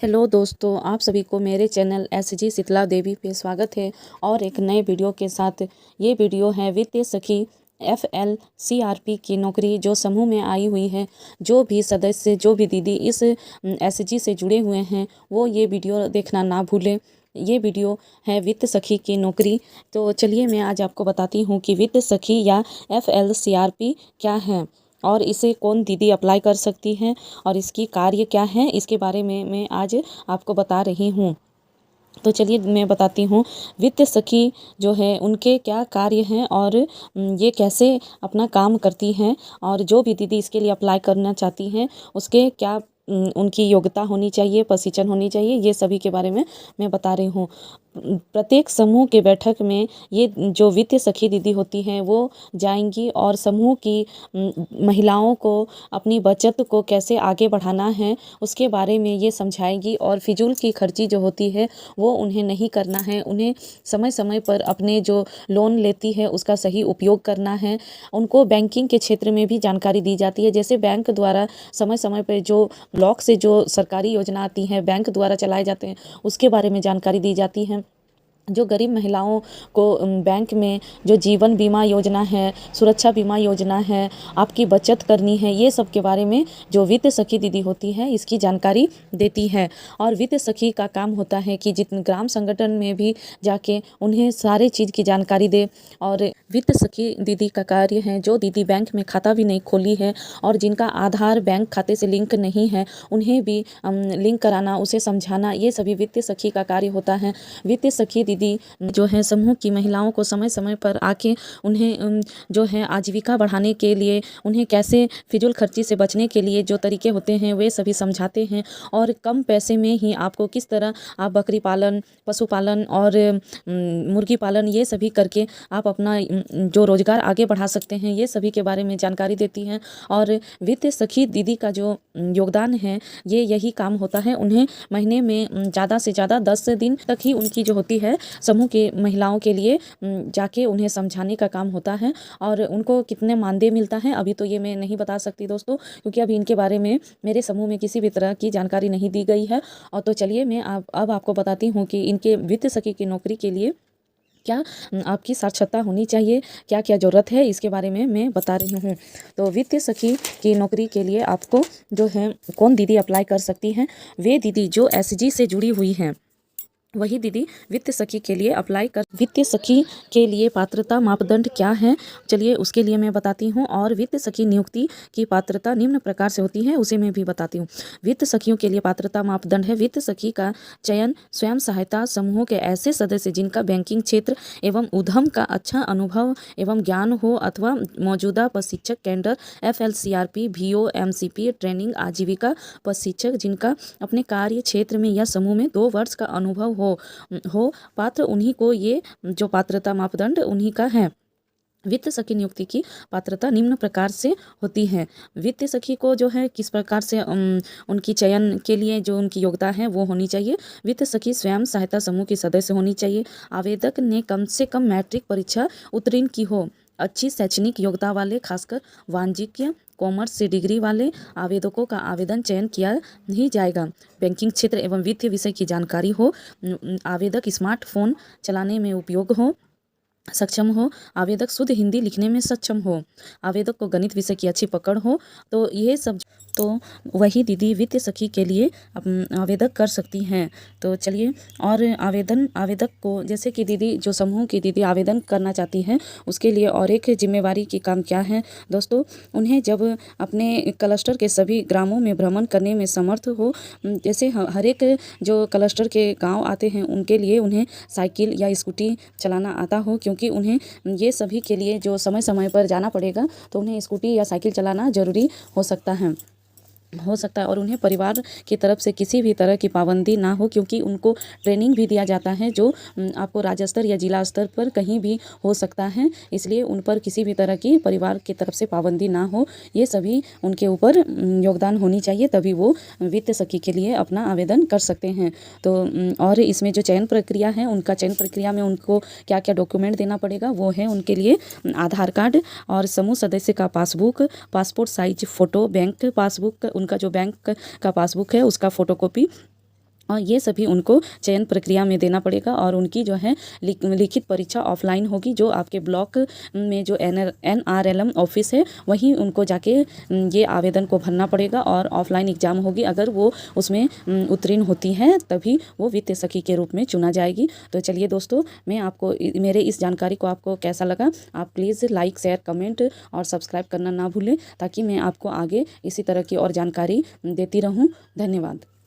Hello दोस्तों, आप सभी को मेरे चैनल एसजी शीतला देवी पे स्वागत है और एक नए वीडियो के साथ। ये वीडियो है वित्तीय सखी FLCRP की नौकरी जो समूह में आई हुई है। जो भी सदस्य, जो भी दीदी इस एसजी से जुड़े हुए हैं वो ये वीडियो देखना ना भूलें। ये वीडियो है वित्त सखी की नौकरी। तो चलिए मैं आज आपको बताती हूँ कि वित्त सखी या FLCRP क्या है और इसे कौन दीदी अप्लाई कर सकती हैं और इसकी कार्य क्या है, इसके बारे में मैं आज आपको बता रही हूँ। तो चलिए मैं बताती हूँ वित्त सखी जो है उनके क्या कार्य हैं और ये कैसे अपना काम करती हैं, और जो भी दीदी इसके लिए अप्लाई करना चाहती हैं उसके क्या उनकी योग्यता होनी चाहिए, प्रशिक्षण होनी चाहिए, ये सभी के बारे में मैं बता रही हूँ। प्रत्येक समूह के बैठक में ये जो वित्तीय सखी दीदी होती हैं वो जाएंगी और समूह की महिलाओं को अपनी बचत को कैसे आगे बढ़ाना है उसके बारे में ये समझाएंगी। और फिजूल की खर्ची जो होती है वो उन्हें नहीं करना है, उन्हें समय समय पर अपने जो लोन लेती है उसका सही उपयोग करना है। उनको बैंकिंग के क्षेत्र में भी जानकारी दी जाती है, जैसे बैंक द्वारा समय समय पर जो ब्लॉक से जो सरकारी योजना आती है, बैंक द्वारा चलाए जाते हैं, उसके बारे में जानकारी दी जाती है। जो गरीब महिलाओं को बैंक में जो जीवन बीमा योजना है, सुरक्षा बीमा योजना है, आपकी बचत करनी है, ये सब के बारे में जो वित्त सखी दीदी होती है इसकी जानकारी देती है। और वित्त सखी का काम होता है कि जितने ग्राम संगठन में भी जाके उन्हें सारे चीज़ की जानकारी दे। और वित्त सखी दीदी का कार्य है जो दीदी बैंक में खाता भी नहीं खोली है और जिनका आधार बैंक खाते से लिंक नहीं है उन्हें भी लिंक कराना, उसे समझाना, ये सभी वित्त सखी का कार्य होता है। वित्त सखी दीदी जो है समूह की महिलाओं को समय समय पर आके उन्हें जो है आजीविका बढ़ाने के लिए, उन्हें कैसे फिजूल खर्ची से बचने के लिए जो तरीके होते हैं वे सभी समझाते हैं। और कम पैसे में ही आपको किस तरह आप बकरी पालन, पशुपालन और मुर्गी पालन ये सभी करके आप अपना जो रोजगार आगे बढ़ा सकते हैं, ये सभी के बारे में जानकारी देती हैं। और वित्त सखी दीदी का जो योगदान है ये यही काम होता है, उन्हें महीने में ज़्यादा से ज़्यादा 10 दिन तक ही उनकी जो होती है समूह के महिलाओं के लिए जाके उन्हें समझाने का काम होता है। और उनको कितने मानदेय मिलता है अभी तो ये मैं नहीं बता सकती दोस्तों, क्योंकि अभी इनके बारे में मेरे समूह में किसी भी तरह की जानकारी नहीं दी गई है। और तो चलिए मैं अब आपको बताती हूँ कि इनके वित्त सखी की नौकरी के लिए क्या आपकी साक्षरता होनी चाहिए, क्या क्या ज़रूरत है, इसके बारे में मैं बता रही हूँ। तो वित्तीय सखी की नौकरी के लिए आपको जो है कौन दीदी अप्लाई कर सकती हैं, वे दीदी जो एसजी से जुड़ी हुई हैं वही दीदी वित्त सखी के लिए अप्लाई कर। वित्त सखी के लिए पात्रता मापदंड क्या है, चलिए उसके लिए मैं बताती हूँ। और वित्त सखी नियुक्ति की पात्रता निम्न प्रकार से होती है, उसे मैं भी बताती हूँ। वित्त सखियों के लिए पात्रता मापदंड है, वित्त सखी का चयन स्वयं सहायता समूहों के ऐसे सदस्य जिनका बैंकिंग क्षेत्र एवं उद्यम का अच्छा अनुभव एवं ज्ञान हो अथवा मौजूदा प्रशिक्षक cadre FLCRP VO MCP training आजीविका प्रशिक्षक जिनका अपने कार्य क्षेत्र में या समूह में 2 वर्ष का अनुभव हो पात्र, उन्हीं को ये जो पात्रता मापदंड उन्हीं का है। वित्त सखी नियुक्ति की पात्रता निम्न प्रकार से होती है। वित्त सखी को जो है किस प्रकार से उनकी चयन के लिए जो उनकी योग्यता है वो होनी चाहिए। वित्त सखी स्वयं सहायता समूह की सदस्य होनी चाहिए। आवेदक ने कम से कम मैट्रिक परीक्षा उत्तीर्ण की हो। अच्छी शैक्षणिक योग्यता वाले, खासकर वाणिज्य कॉमर्स से डिग्री वाले आवेदकों का आवेदन चयन किया ही जाएगा। बैंकिंग क्षेत्र एवं वित्तीय विषय की जानकारी हो। आवेदक स्मार्टफोन चलाने में उपयोग हो सक्षम हो। आवेदक शुद्ध हिंदी लिखने में सक्षम हो। आवेदक को गणित विषय की अच्छी पकड़ हो। तो ये सब तो वही दीदी वित्त सखी के लिए आवेदक कर सकती हैं। तो चलिए, और आवेदक को जैसे कि दीदी जो समूह की दीदी आवेदन करना चाहती हैं उसके लिए और एक जिम्मेवारी की काम क्या है दोस्तों, उन्हें जब अपने क्लस्टर के सभी ग्रामों में भ्रमण करने में समर्थ हो, जैसे हर एक जो क्लस्टर के गाँव आते हैं उनके लिए उन्हें साइकिल या स्कूटी चलाना आता हो, क्योंकि उन्हें ये सभी के लिए जो समय समय पर जाना पड़ेगा तो उन्हें स्कूटी या साइकिल चलाना ज़रूरी हो सकता है। और उन्हें परिवार की तरफ से किसी भी तरह की पाबंदी ना हो, क्योंकि उनको ट्रेनिंग भी दिया जाता है जो आपको राज्य स्तर या जिला स्तर पर कहीं भी हो सकता है, इसलिए उन पर किसी भी तरह की परिवार की तरफ से पाबंदी ना हो। ये सभी उनके ऊपर योगदान होनी चाहिए, तभी वो वित्त सखी के लिए अपना आवेदन कर सकते हैं। तो और इसमें जो चयन प्रक्रिया है, उनका चयन प्रक्रिया में उनको क्या क्या डॉक्यूमेंट देना पड़ेगा, वो है उनके लिए आधार कार्ड और समूह सदस्य का passbook, passport size photo, bank passbook, उनका जो बैंक का पासबुक है उसका फ़ोटोकॉपी, और ये सभी उनको चयन प्रक्रिया में देना पड़ेगा और उनकी जो है लिखित परीक्षा ऑफलाइन होगी। जो आपके ब्लॉक में जो NRLM ऑफिस है वहीं उनको जाके ये आवेदन को भरना पड़ेगा और ऑफलाइन एग्ज़ाम होगी। अगर वो उसमें उत्तीर्ण होती हैं तभी वो वित्तीय सखी के रूप में चुना जाएगी। तो चलिए दोस्तों, मैं आपको मेरे इस जानकारी को आपको कैसा लगा, आप प्लीज़ लाइक, शेयर, कमेंट और सब्सक्राइब करना ना भूलें, ताकि मैं आपको आगे इसी तरह की और जानकारी देती रहूँ। धन्यवाद।